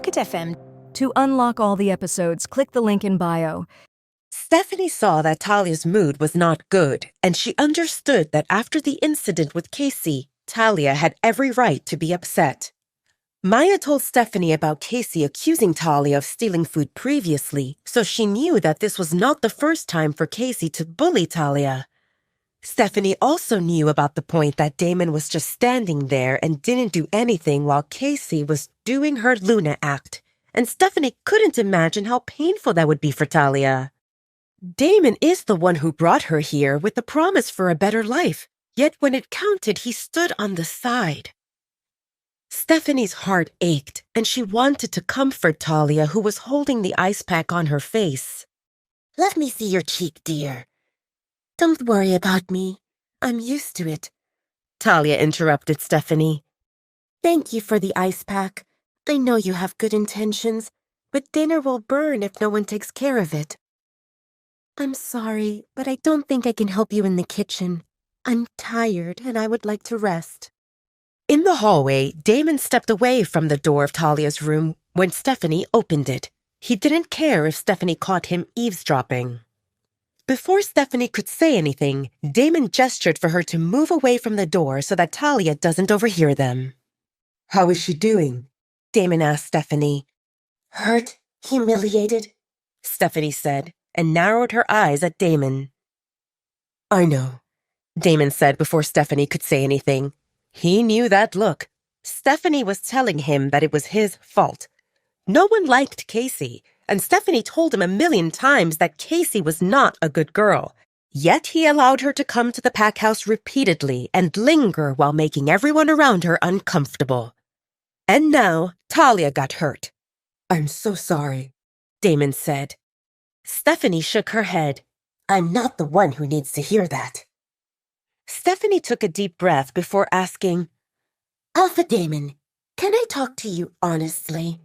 Pocket FM. To unlock all the episodes, click the link in bio. Stephanie saw that Talia's mood was not good, and she understood that after the incident with Casey, Talia had every right to be upset. Maya told Stephanie about Casey accusing Talia of stealing food previously, so she knew that this was not the first time for Casey to bully Talia. Stephanie also knew about the point that Damon was just standing there and didn't do anything while Casey was doing her Luna act, and Stephanie couldn't imagine how painful that would be for Talia. Damon is the one who brought her here with the promise for a better life, yet when it counted, he stood on the side. Stephanie's heart ached, and she wanted to comfort Talia, who was holding the ice pack on her face. "Let me see your cheek, dear. Don't worry about me. I'm used to it," Talia interrupted Stephanie. "Thank you for the ice pack. I know you have good intentions, but dinner will burn if no one takes care of it." "I'm sorry, but I don't think I can help you in the kitchen. I'm tired and I would like to rest." In the hallway, Damon stepped away from the door of Talia's room when Stephanie opened it. He didn't care if Stephanie caught him eavesdropping. Before Stephanie could say anything, Damon gestured for her to move away from the door so that Talia doesn't overhear them. "How is she doing?" Damon asked Stephanie. "Hurt, humiliated," Stephanie said, and narrowed her eyes at Damon. "I know," Damon said before Stephanie could say anything. He knew that look. Stephanie was telling him that it was his fault. No one liked Casey, and Stephanie told him 1,000,000 times that Casey was not a good girl. Yet he allowed her to come to the pack house repeatedly and linger while making everyone around her uncomfortable. And now Talia got hurt. "I'm so sorry," Damon said. Stephanie shook her head. "I'm not the one who needs to hear that." Stephanie took a deep breath before asking, "Alpha Damon, can I talk to you honestly?"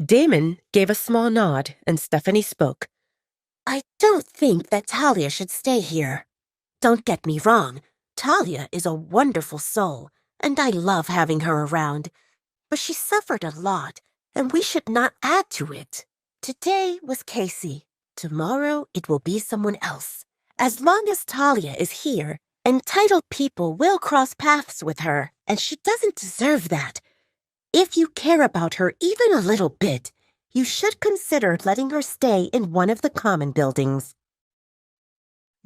Damon gave a small nod, and Stephanie spoke. "I don't think that Talia should stay here. Don't get me wrong, Talia is a wonderful soul, and I love having her around. But she suffered a lot, and we should not add to it. Today was Casey. Tomorrow it will be someone else. As long as Talia is here, entitled people will cross paths with her, and she doesn't deserve that. If you care about her even a little bit, you should consider letting her stay in one of the common buildings."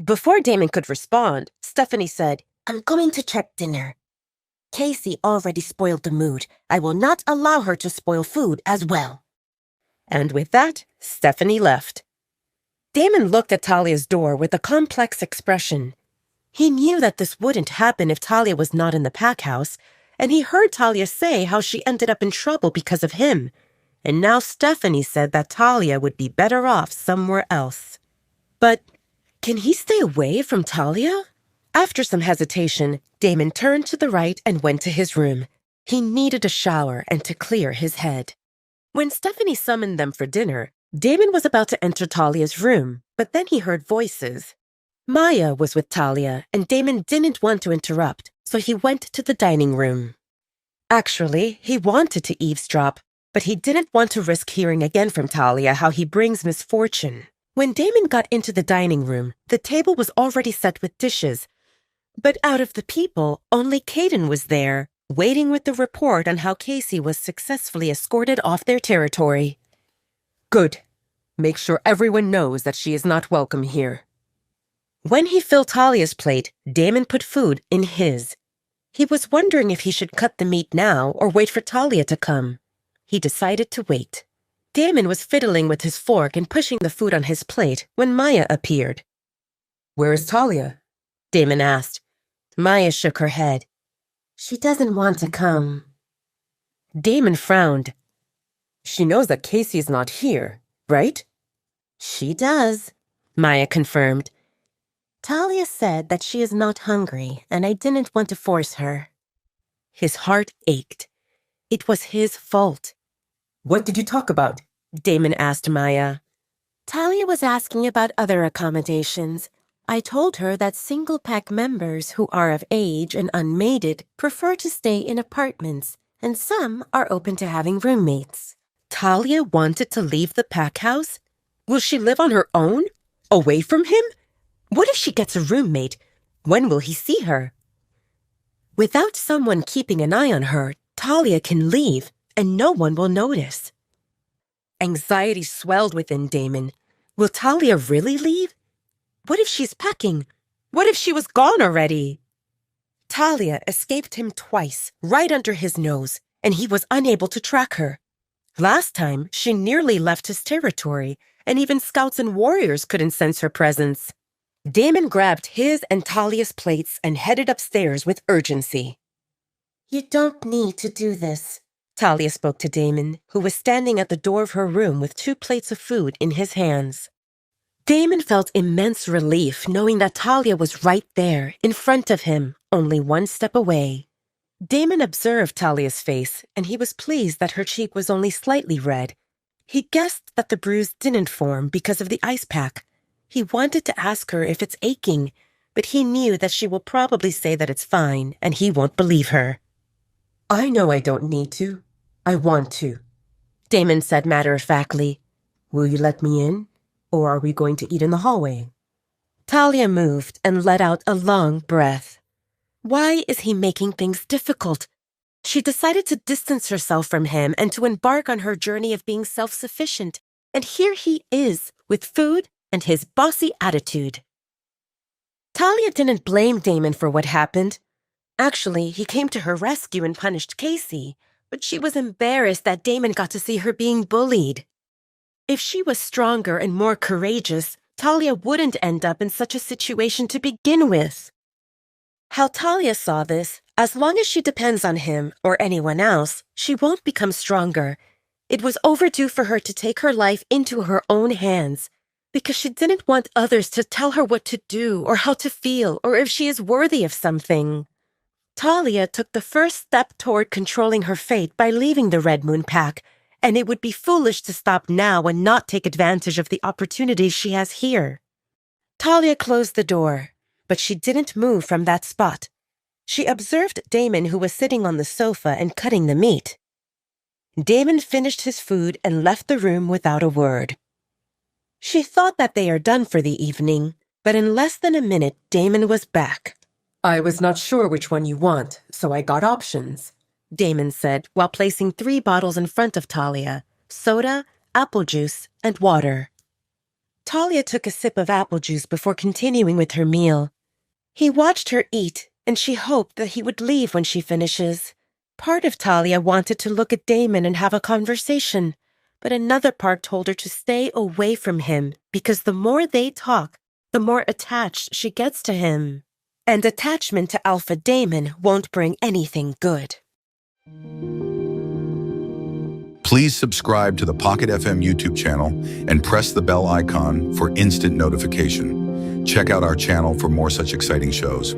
Before Damon could respond, Stephanie said, "I'm going to check dinner. Casey already spoiled the mood. I will not allow her to spoil food as well." And with that, Stephanie left. Damon looked at Talia's door with a complex expression. He knew that this wouldn't happen if Talia was not in the pack house, and he heard Talia say how she ended up in trouble because of him. And now Stephanie said that Talia would be better off somewhere else. But can he stay away from Talia? After some hesitation, Damon turned to the right and went to his room. He needed a shower and to clear his head. When Stephanie summoned them for dinner, Damon was about to enter Talia's room, but then he heard voices. Maya was with Talia, and Damon didn't want to interrupt, so he went to the dining room. Actually, he wanted to eavesdrop, but he didn't want to risk hearing again from Talia how he brings misfortune. When Damon got into the dining room, the table was already set with dishes. But out of the people, only Caden was there, waiting with the report on how Casey was successfully escorted off their territory. "Good. Make sure everyone knows that she is not welcome here." When he filled Talia's plate, Damon put food in his. He was wondering if he should cut the meat now or wait for Talia to come. He decided to wait. Damon was fiddling with his fork and pushing the food on his plate when Maya appeared. "Where is Talia?" Damon asked. Maya shook her head. "She doesn't want to come." Damon frowned. "She knows that Casey is not here, right?" "She does," Maya confirmed. "Talia said that she is not hungry, and I didn't want to force her." His heart ached. It was his fault. "What did you talk about?" Damon asked Maya. Talia was asking about other accommodations. I told her that single-pack members who are of age and unmated prefer to stay in apartments, and some are open to having roommates. Talia wanted to leave the pack house? Will she live on her own? Away from him? What if she gets a roommate? When will he see her? Without someone keeping an eye on her, Talia can leave, and no one will notice. Anxiety swelled within Damon. Will Talia really leave? What if she's packing? What if she was gone already? Talia escaped him twice, right under his nose, and he was unable to track her. Last time, she nearly left his territory, and even scouts and warriors couldn't sense her presence. Damon grabbed his and Talia's plates and headed upstairs with urgency. You don't need to do this. Talia spoke to Damon, who was standing at the door of her room with 2 plates of food in his hands. Damon felt immense relief knowing that Talia was right there, in front of him, only 1 step away. Damon observed Talia's face, and he was pleased that her cheek was only slightly red. He guessed that the bruise didn't form because of the ice pack. He wanted to ask her if it's aching, but he knew that she will probably say that it's fine, and he won't believe her. I know I don't need to. I want to, Damon said matter-of-factly. Will you let me in, or are we going to eat in the hallway? Talia moved and let out a long breath. Why is he making things difficult? She decided to distance herself from him and to embark on her journey of being self-sufficient, and here he is, with food and his bossy attitude. Talia didn't blame Damon for what happened. Actually, he came to her rescue and punished Casey, but she was embarrassed that Damon got to see her being bullied. If she was stronger and more courageous, Talia wouldn't end up in such a situation to begin with. How Talia saw this, as long as she depends on him or anyone else, she won't become stronger. It was overdue for her to take her life into her own hands, because she didn't want others to tell her what to do or how to feel or if she is worthy of something. Talia took the first step toward controlling her fate by leaving the Red Moon Pack, and it would be foolish to stop now and not take advantage of the opportunities she has here. Talia closed the door, but she didn't move from that spot. She observed Damon, who was sitting on the sofa and cutting the meat. Damon finished his food and left the room without a word. She thought that they are done for the evening, but in less than a minute, Damon was back. I was not sure which one you want, so I got options, Damon said while placing 3 bottles in front of Talia, soda, apple juice, and water. Talia took a sip of apple juice before continuing with her meal. He watched her eat, and she hoped that he would leave when she finishes. Part of Talia wanted to look at Damon and have a conversation, but another part told her to stay away from him because the more they talk, the more attached she gets to him. And attachment to Alpha Damon won't bring anything good. Please subscribe to the Pocket FM YouTube channel and press the bell icon for instant notification. Check out our channel for more such exciting shows.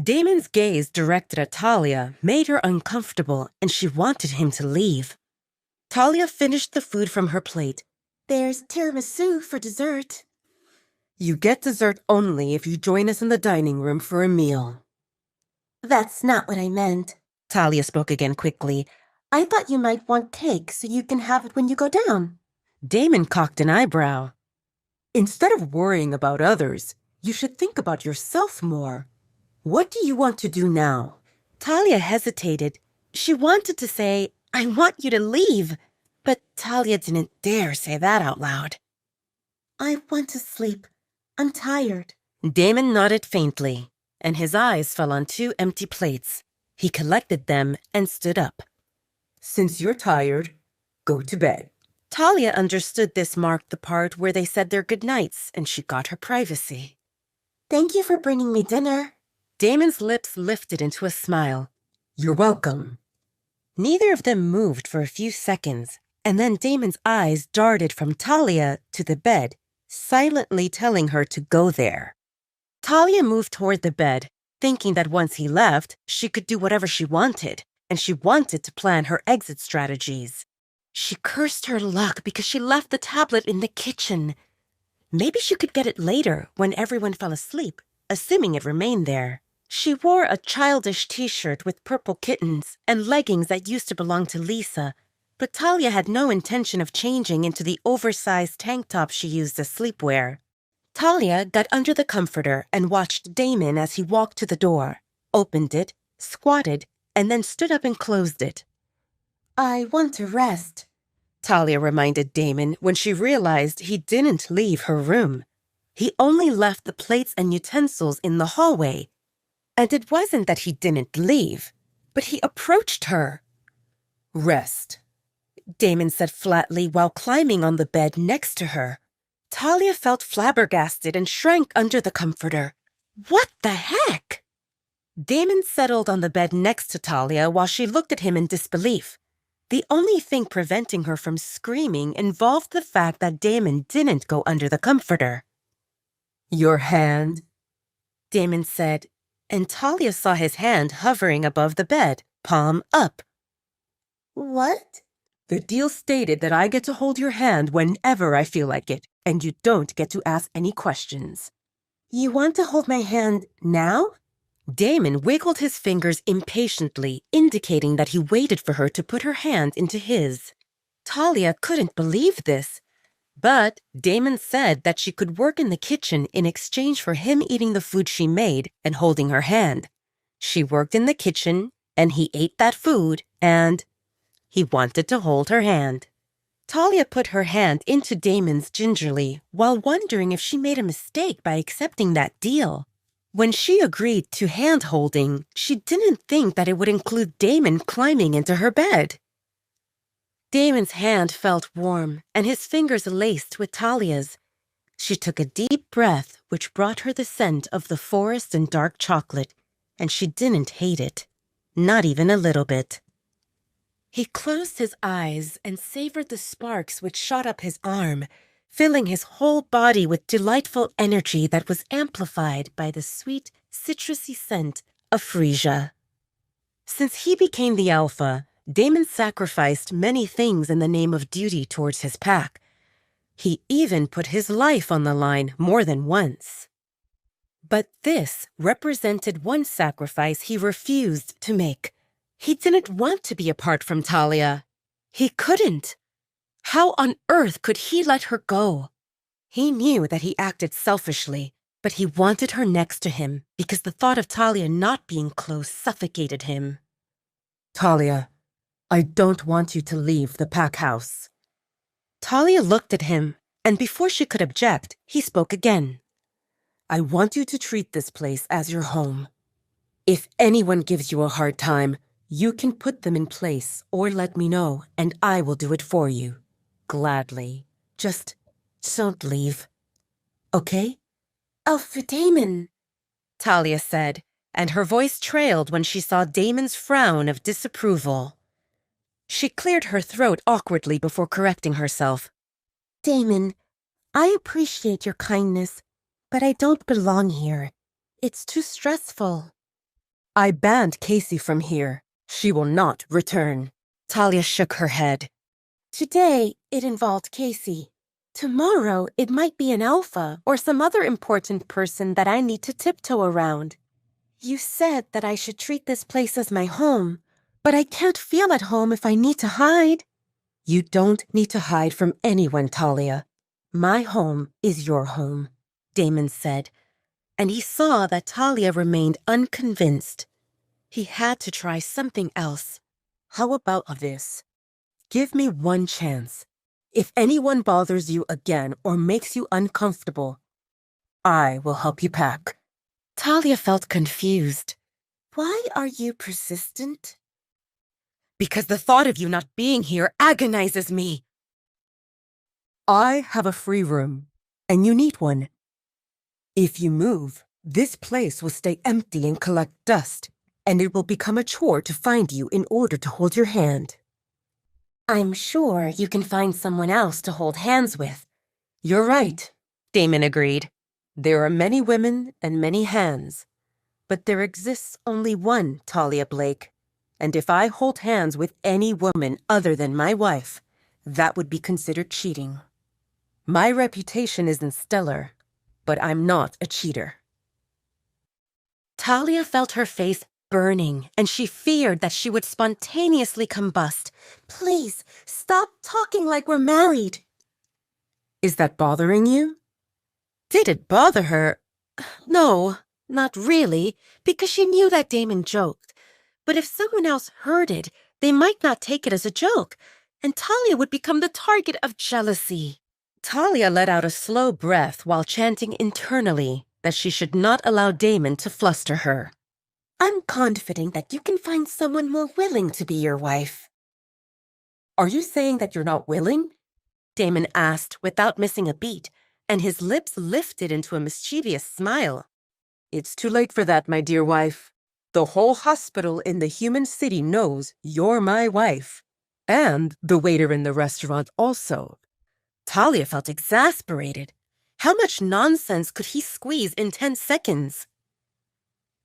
Damon's gaze directed at Talia made her uncomfortable, and she wanted him to leave. Talia finished the food from her plate. There's tiramisu for dessert. You get dessert only if you join us in the dining room for a meal. That's not what I meant. Talia spoke again quickly. I thought you might want cake so you can have it when you go down. Damon cocked an eyebrow. Instead of worrying about others, you should think about yourself more. What do you want to do now? Talia hesitated. She wanted to say, I want you to leave, but Talia didn't dare say that out loud. I want to sleep. I'm tired. Damon nodded faintly, and his eyes fell on 2 empty plates. He collected them and stood up. Since you're tired, go to bed. Talia understood this marked the part where they said their goodnights, and she got her privacy. Thank you for bringing me dinner. Damon's lips lifted into a smile. You're welcome. Neither of them moved for a few seconds, and then Damon's eyes darted from Talia to the bed, silently telling her to go there. Talia moved toward the bed, thinking that once he left, she could do whatever she wanted, and she wanted to plan her exit strategies. She cursed her luck because she left the tablet in the kitchen. Maybe she could get it later when everyone fell asleep, assuming it remained there. She wore a childish t-shirt with purple kittens and leggings that used to belong to Lisa, but Talia had no intention of changing into the oversized tank top she used as sleepwear. Talia got under the comforter and watched Damon as he walked to the door, opened it, squatted, and then stood up and closed it. I want to rest. Talia reminded Damon when she realized he didn't leave her room. He only left the plates and utensils in the hallway. And it wasn't that he didn't leave, but he approached her. Rest. Damon said flatly while climbing on the bed next to her. Talia felt flabbergasted and shrank under the comforter. What the heck? Damon settled on the bed next to Talia while she looked at him in disbelief. The only thing preventing her from screaming involved the fact that Damon didn't go under the comforter. Your hand? Damon said, and Talia saw his hand hovering above the bed, palm up. What? The deal stated that I get to hold your hand whenever I feel like it, and you don't get to ask any questions. You want to hold my hand now? Damon wiggled his fingers impatiently, indicating that he waited for her to put her hand into his. Talia couldn't believe this, but Damon said that she could work in the kitchen in exchange for him eating the food she made and holding her hand. She worked in the kitchen, and he ate that food, and he wanted to hold her hand. Talia put her hand into Damon's gingerly while wondering if she made a mistake by accepting that deal. When she agreed to hand-holding, she didn't think that it would include Damon climbing into her bed. Damon's hand felt warm, and his fingers laced with Talia's. She took a deep breath, which brought her the scent of the forest and dark chocolate, and she didn't hate it. Not even a little bit. He closed his eyes and savored the sparks which shot up his arm, filling his whole body with delightful energy that was amplified by the sweet, citrusy scent of freesia. Since he became the alpha, Damon sacrificed many things in the name of duty towards his pack. He even put his life on the line more than once. But this represented one sacrifice he refused to make. He didn't want to be apart from Talia. He couldn't. How on earth could he let her go? He knew that he acted selfishly, but he wanted her next to him because the thought of Talia not being close suffocated him. Talia, I don't want you to leave the pack house. Talia looked at him, and before she could object, he spoke again. I want you to treat this place as your home. If anyone gives you a hard time, you can put them in place or let me know, and I will do it for you. Gladly. Just don't leave. Okay? Oh, for Damon, Talia said, and her voice trailed when she saw Damon's frown of disapproval. She cleared her throat awkwardly before correcting herself. Damon, I appreciate your kindness, but I don't belong here. It's too stressful. I banned Casey from here. She will not return. Talia shook her head. Today, it involved Casey. Tomorrow, it might be an alpha or some other important person that I need to tiptoe around. You said that I should treat this place as my home, but I can't feel at home if I need to hide. You don't need to hide from anyone, Talia. My home is your home, Damon said, and he saw that Talia remained unconvinced. He had to try something else. How about this? Give me one chance. If anyone bothers you again or makes you uncomfortable, I will help you pack. Talia felt confused. Why are you persistent? Because the thought of you not being here agonizes me. I have a free room, and you need one. If you move, this place will stay empty and collect dust, and it will become a chore to find you in order to hold your hand. I'm sure you can find someone else to hold hands with. You're right, Damon agreed. There are many women and many hands, but there exists only one Talia Blake, and if I hold hands with any woman other than my wife, that would be considered cheating. My reputation isn't stellar, but I'm not a cheater. Talia felt her face burning, and she feared that she would spontaneously combust. Please, stop talking like we're married. Is that bothering you? Did it bother her? No, not really, because she knew that Damon joked. But if someone else heard it, they might not take it as a joke, and Talia would become the target of jealousy. Talia let out a slow breath while chanting internally that she should not allow Damon to fluster her. I'm confident that you can find someone more willing to be your wife. Are you saying that you're not willing? Damon asked without missing a beat, and his lips lifted into a mischievous smile. It's too late for that, my dear wife. The whole hospital in the human city knows you're my wife. And the waiter in the restaurant also. Talia felt exasperated. How much nonsense could he squeeze in 10 seconds?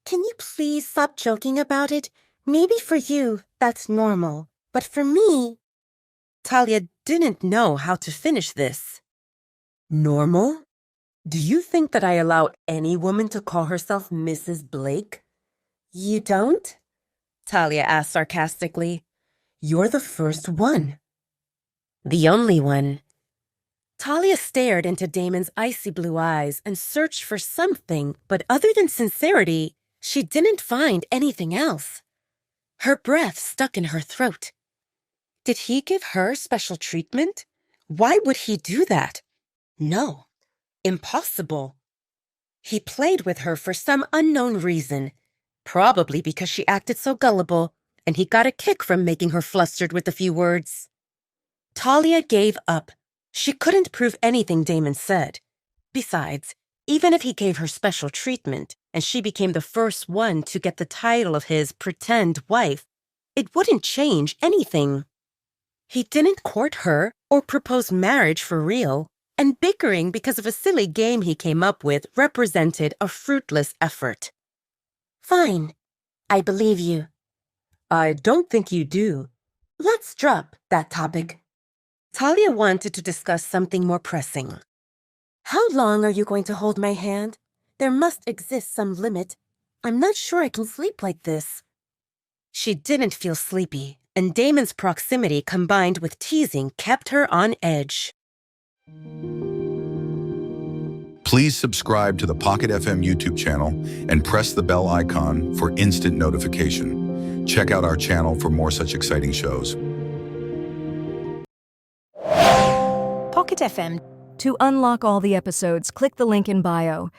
Can you please stop joking about it? Maybe for you, that's normal. But for me... Talia didn't know how to finish this. Normal? Do you think that I allow any woman to call herself Mrs. Blake? You don't? Talia asked sarcastically. You're the first one. The only one. Talia stared into Damon's icy blue eyes and searched for something, but other than sincerity, she didn't find anything else. Her breath stuck in her throat. Did he give her special treatment? Why would he do that? No, impossible. He played with her for some unknown reason, probably because she acted so gullible, and he got a kick from making her flustered with a few words. Talia gave up. She couldn't prove anything Damon said. Besides, even if he gave her special treatment and she became the first one to get the title of his pretend wife, it wouldn't change anything. He didn't court her or propose marriage for real, and bickering because of a silly game he came up with represented a fruitless effort. Fine. I believe you. I don't think you do. Let's drop that topic. Talia wanted to discuss something more pressing. How long are you going to hold my hand? There must exist some limit. I'm not sure I can sleep like this. She didn't feel sleepy, and Damon's proximity combined with teasing kept her on edge. Please subscribe to the Pocket FM YouTube channel and press the bell icon for instant notification. Check out our channel for more such exciting shows. Pocket FM. To unlock all the episodes, click the link in bio.